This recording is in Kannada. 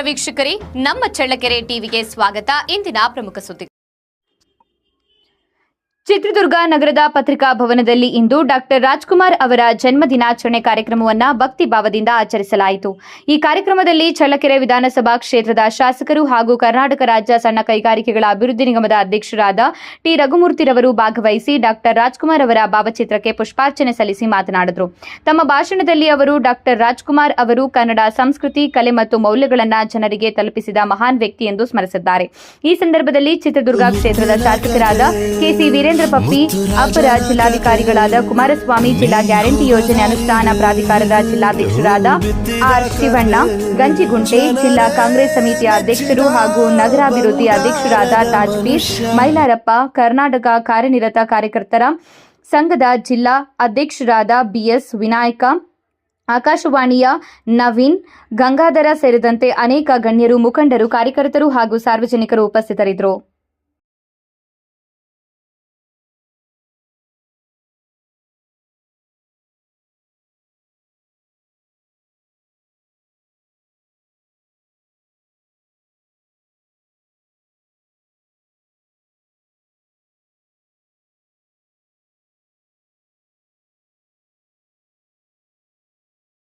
ವೀಕ್ಷಕರೇ, ನಮ್ಮ ಚಳ್ಳಕೆರೆ ಟಿವಿಗೆ ಸ್ವಾಗತ. ಇಂದಿನ ಪ್ರಮುಖ ಸುದ್ದಿ. ಚಿತ್ರದುರ್ಗ ನಗರದ ಪತ್ರಿಕಾ ಭವನದಲ್ಲಿ ಇಂದು ಡಾಕ್ಟರ್ ರಾಜ್ಕುಮಾರ್ ಅವರ ಜನ್ಮದಿನಾಚರಣೆ ಕಾರ್ಯಕ್ರಮವನ್ನು ಭಕ್ತಿ ಭಾವದಿಂದ ಆಚರಿಸಲಾಯಿತು. ಈ ಕಾರ್ಯಕ್ರಮದಲ್ಲಿ ಚಳ್ಳಕೆರೆ ವಿಧಾನಸಭಾ ಕ್ಷೇತ್ರದ ಶಾಸಕರು ಹಾಗೂ ಕರ್ನಾಟಕ ರಾಜ್ಯ ಸಣ್ಣ ಕೈಗಾರಿಕೆಗಳ ಅಭಿವೃದ್ಧಿ ನಿಗಮದ ಅಧ್ಯಕ್ಷರಾದ ಟಿ ರಘುಮೂರ್ತಿರವರು ಭಾಗವಹಿಸಿ ಡಾಕ್ಟರ್ ರಾಜ್ಕುಮಾರ್ ಅವರ ಭಾವಚಿತ್ರಕ್ಕೆ ಪುಷ್ಪಾರ್ಚನೆ ಸಲ್ಲಿಸಿ ಮಾತನಾಡಿದರು. ತಮ್ಮ ಭಾಷಣದಲ್ಲಿ ಅವರು ಡಾಕ್ಟರ್ ರಾಜ್ಕುಮಾರ್ ಅವರು ಕನ್ನಡ ಸಂಸ್ಕೃತಿ, ಕಲೆ ಮತ್ತು ಮೌಲ್ಯಗಳನ್ನು ಜನರಿಗೆ ತಲುಪಿಸಿದ ಮಹಾನ್ ವ್ಯಕ್ತಿ ಎಂದು ಸ್ಮರಿಸಿದ್ದಾರೆ. ಈ ಸಂದರ್ಭದಲ್ಲಿ ಚಿತ್ರದುರ್ಗ ಕ್ಷೇತ್ರದ ಶಾಸಕರಾದ ಕೆಸಿ ವೀರೇಂದ್ರ ಪಪ್ಪಿ, ಅಪರ ಜಿಲ್ಲಾಧಿಕಾರಿಗಳಾದ ಕುಮಾರಸ್ವಾಮಿ, ಜಿಲ್ಲಾ ಗ್ಯಾರಂಟಿ ಯೋಜನೆ ಅನುಷ್ಠಾನ ಪ್ರಾಧಿಕಾರದ ಜಿಲ್ಲಾಧ್ಯಕ್ಷರಾದ ಆರ್ ಶಿವಣ್ಣ, ಗಂಜಿಗುಂಟೆ, ಜಿಲ್ಲಾ ಕಾಂಗ್ರೆಸ್ ಸಮಿತಿಯ ಅಧ್ಯಕ್ಷರು ಹಾಗೂ ನಗರಾಭಿವೃದ್ಧಿ ಅಧ್ಯಕ್ಷರಾದ ತಾಜ್ಬೀರ್, ಮೈಲಾರಪ್ಪ, ಕರ್ನಾಟಕ ಕಾರ್ಯನಿರತ ಕಾರ್ಯಕರ್ತರ ಸಂಘದ ಜಿಲ್ಲಾ ಅಧ್ಯಕ್ಷರಾದ ಬಿಎಸ್ ವಿನಾಯಕ, ಆಕಾಶವಾಣಿಯ ನವೀನ್, ಗಂಗಾಧರ ಸೇರಿದಂತೆ ಅನೇಕ ಗಣ್ಯರು, ಮುಖಂಡರು, ಕಾರ್ಯಕರ್ತರು ಹಾಗೂ ಸಾರ್ವಜನಿಕರು ಉಪಸ್ಥಿತರಿದ್ದರು.